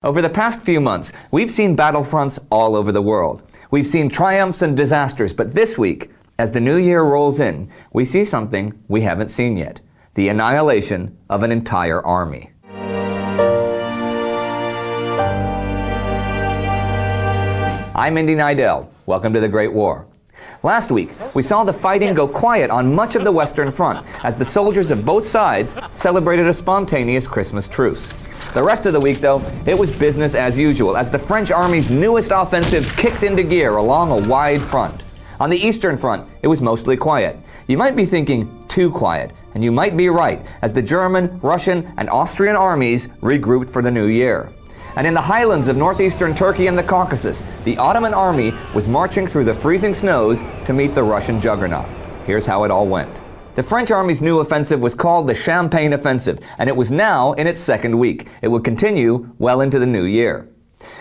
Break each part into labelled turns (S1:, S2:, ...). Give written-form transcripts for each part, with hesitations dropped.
S1: Over the past few months, we've seen battlefronts all over the world. We've seen triumphs and disasters, but this week, as the new year rolls in, we see something we haven't seen yet: the annihilation of an entire army. I'm Indy Nidell. Welcome to the Great War. Last week, we saw the fighting go quiet on much of the Western Front as the soldiers of both sides celebrated a spontaneous Christmas truce. The rest of the week, though, it was business as usual as the French army's newest offensive kicked into gear along a wide front. On the Eastern Front, it was mostly quiet. You might be thinking too quiet, and you might be right, as the German, Russian, and Austrian armies regrouped for the new year. And in the highlands of northeastern Turkey and the Caucasus, the Ottoman army was marching through the freezing snows to meet the Russian juggernaut. Here's how it all went. The French army's new offensive was called the Champagne Offensive, and it was now in its second week. It would continue well into the new year.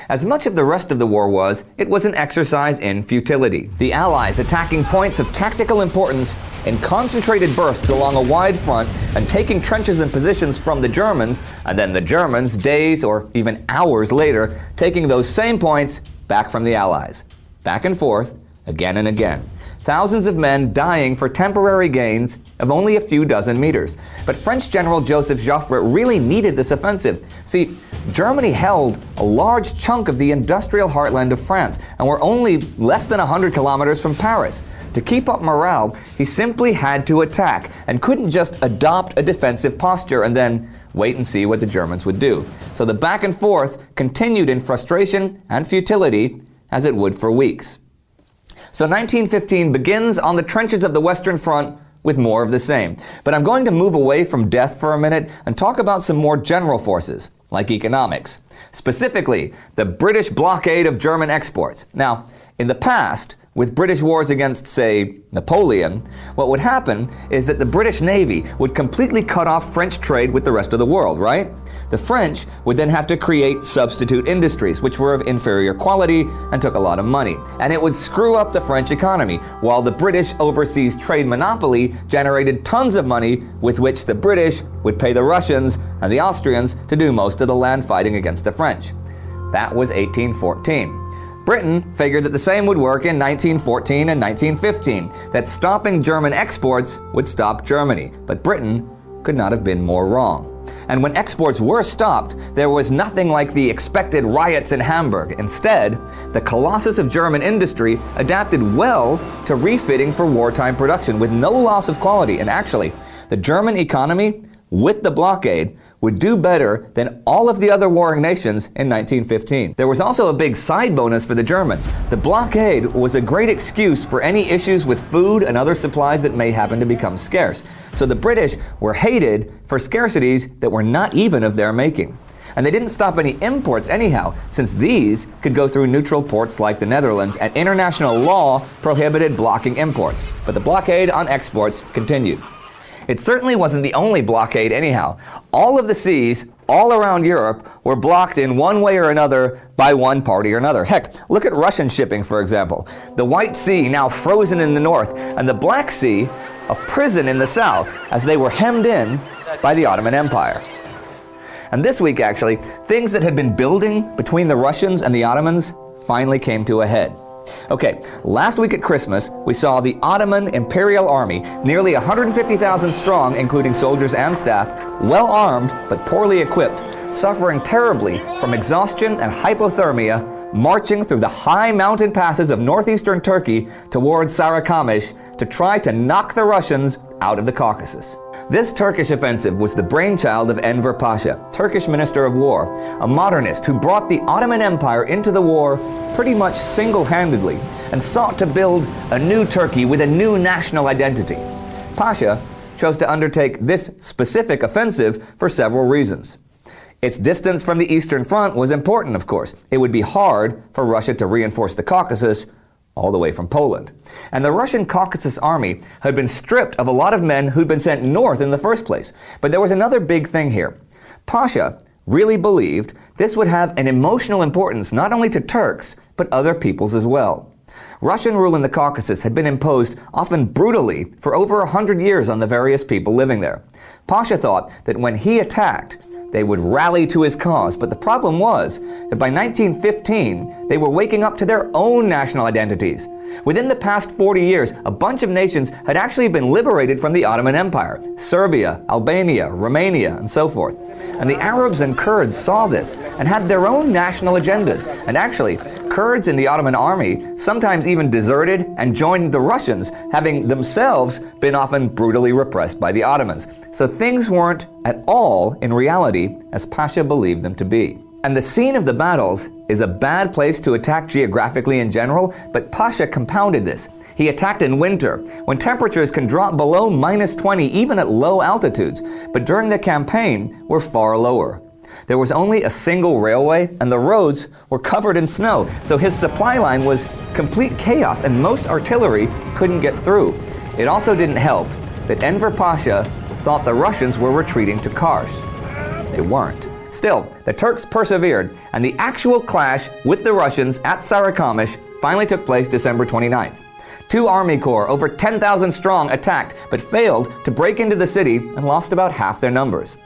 S1: As much of the rest of the war was, it was an exercise in futility. The Allies attacking points of tactical importance in concentrated bursts along a wide front and taking trenches and positions from the Germans, and then the Germans, days or even hours later, taking those same points back from the Allies. Back and forth, again and again. Thousands of men dying for temporary gains of only a few dozen meters. But French General Joseph Joffre really needed this offensive. See, Germany held a large chunk of the industrial heartland of France and were only less than 100 kilometers from Paris. To keep up morale, he simply had to attack and couldn't just adopt a defensive posture and then wait and see what the Germans would do. So the back and forth continued in frustration and futility, as it would for weeks. So 1915 begins on the trenches of the Western Front with more of the same. But I'm going to move away from death for a minute and talk about some more general forces, like economics. Specifically, the British blockade of German exports. Now, in the past, with British wars against, say, Napoleon, what would happen is that the British Navy would completely cut off French trade with the rest of the world, right? The French would then have to create substitute industries, which were of inferior quality and took a lot of money. And it would screw up the French economy, while the British overseas trade monopoly generated tons of money with which the British would pay the Russians and the Austrians to do most of the land fighting against the French. That was 1814. Britain figured that the same would work in 1914 and 1915, that stopping German exports would stop Germany. But Britain could not have been more wrong. And when exports were stopped, there was nothing like the expected riots in Hamburg. Instead, the colossus of German industry adapted well to refitting for wartime production with no loss of quality. And actually, the German economy, with the blockade, would do better than all of the other warring nations in 1915. There was also a big side bonus for the Germans. The blockade was a great excuse for any issues with food and other supplies that may happen to become scarce. So the British were hated for scarcities that were not even of their making. And they didn't stop any imports anyhow, since these could go through neutral ports like the Netherlands, and international law prohibited blocking imports. But the blockade on exports continued. It certainly wasn't the only blockade anyhow. All of the seas all around Europe were blocked in one way or another by one party or another. Heck, look at Russian shipping, for example. The White Sea now frozen in the north, and the Black Sea a prison in the south, as they were hemmed in by the Ottoman Empire. And this week, actually, things that had been building between the Russians and the Ottomans finally came to a head. Okay, last week at Christmas, we saw the Ottoman Imperial Army, nearly 150,000 strong, including soldiers and staff, well armed but poorly equipped, suffering terribly from exhaustion and hypothermia, marching through the high mountain passes of northeastern Turkey towards Sarikamish to try to knock the Russians out of the Caucasus. This Turkish offensive was the brainchild of Enver Pasha, Turkish Minister of War, a modernist who brought the Ottoman Empire into the war pretty much single-handedly and sought to build a new Turkey with a new national identity. Pasha chose to undertake this specific offensive for several reasons. Its distance from the Eastern Front was important, of course. It would be hard for Russia to reinforce the Caucasus all the way from Poland. And the Russian Caucasus army had been stripped of a lot of men who'd been sent north in the first place. But there was another big thing here. Pasha really believed this would have an emotional importance not only to Turks, but other peoples as well. Russian rule in the Caucasus had been imposed often brutally for over 100 years on the various people living there. Pasha thought that when he attacked, they would rally to his cause. But the problem was that by 1915, they were waking up to their own national identities. Within the past 40 years, a bunch of nations had actually been liberated from the Ottoman Empire: Serbia, Albania, Romania, and so forth. And the Arabs and Kurds saw this and had their own national agendas. And actually, Kurds in the Ottoman army sometimes even deserted and joined the Russians, having themselves been often brutally repressed by the Ottomans. So things weren't at all in reality as Pasha believed them to be. And the scene of the battles is a bad place to attack geographically in general, but Pasha compounded this. He attacked in winter, when temperatures can drop below -20 even at low altitudes, but during the campaign were far lower. There was only a single railway, and the roads were covered in snow, so his supply line was complete chaos, and most artillery couldn't get through. It also didn't help that Enver Pasha thought the Russians were retreating to Kars. They weren't. Still, the Turks persevered, and the actual clash with the Russians at Sarikamish finally took place December 29th. Two army corps, over 10,000 strong, attacked, but failed to break into the city and lost about half their numbers.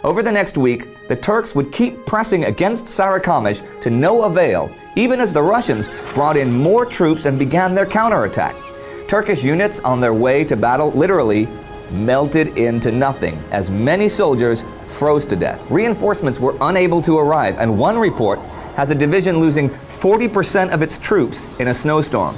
S1: Over the next week, the Turks would keep pressing against Sarikamish to no avail, even as the Russians brought in more troops and began their counterattack. Turkish units on their way to battle literally melted into nothing, as many soldiers froze to death. Reinforcements were unable to arrive, and one report has a division losing 40% of its troops in a snowstorm.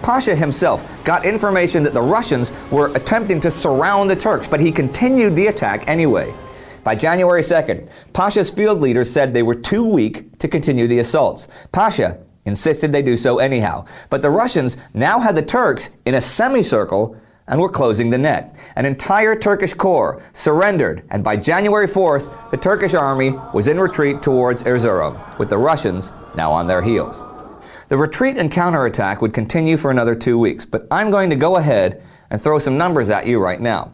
S1: Pasha himself got information that the Russians were attempting to surround the Turks, but he continued the attack anyway. By January 2nd, Pasha's field leaders said they were too weak to continue the assaults. Pasha insisted they do so anyhow, but the Russians now had the Turks in a semicircle and were closing the net. An entire Turkish corps surrendered, and by January 4th, the Turkish army was in retreat towards Erzurum, with the Russians now on their heels. The retreat and counterattack would continue for another 2 weeks, but I'm going to go ahead and throw some numbers at you right now.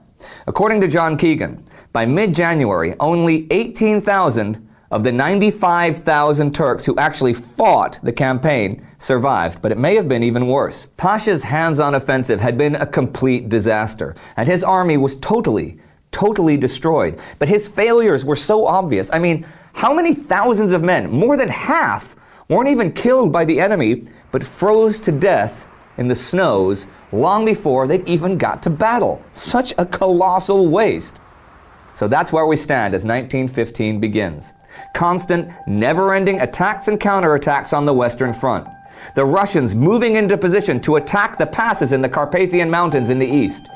S1: According to John Keegan, by mid-January, only 18,000 of the 95,000 Turks who actually fought the campaign survived, but it may have been even worse. Pasha's hands-on offensive had been a complete disaster, and his army was totally destroyed. But his failures were so obvious. I mean, how many thousands of men, more than half, weren't even killed by the enemy, but froze to death in the snows long before they'd even got to battle? Such a colossal waste. So that's where we stand as 1915 begins. Constant, never-ending attacks and counterattacks on the Western Front. The Russians moving into position to attack the passes in the Carpathian Mountains in the east.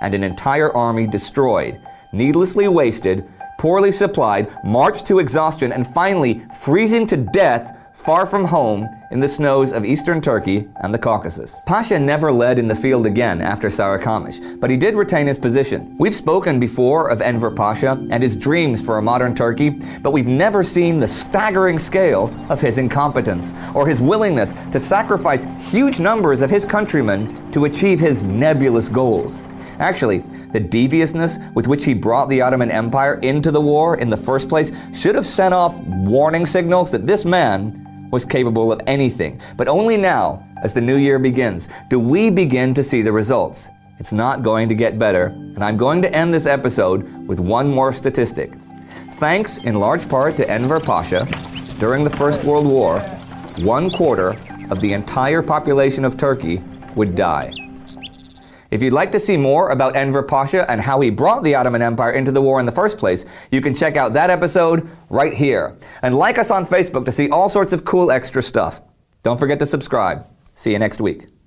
S1: And an entire army destroyed, needlessly wasted, poorly supplied, marched to exhaustion, and finally freezing to death far from home in the snows of eastern Turkey and the Caucasus. Pasha never led in the field again after Sarikamish, but he did retain his position. We've spoken before of Enver Pasha and his dreams for a modern Turkey, but we've never seen the staggering scale of his incompetence or his willingness to sacrifice huge numbers of his countrymen to achieve his nebulous goals. Actually, the deviousness with which he brought the Ottoman Empire into the war in the first place should have sent off warning signals that this man was capable of anything. But only now, as the new year begins, do we begin to see the results. It's not going to get better, and I'm going to end this episode with one more statistic. Thanks in large part to Enver Pasha, during the First World War, 1/4 of the entire population of Turkey would die. If you'd like to see more about Enver Pasha and how he brought the Ottoman Empire into the war in the first place, you can check out that episode right here. And like us on Facebook to see all sorts of cool extra stuff. Don't forget to subscribe. See you next week.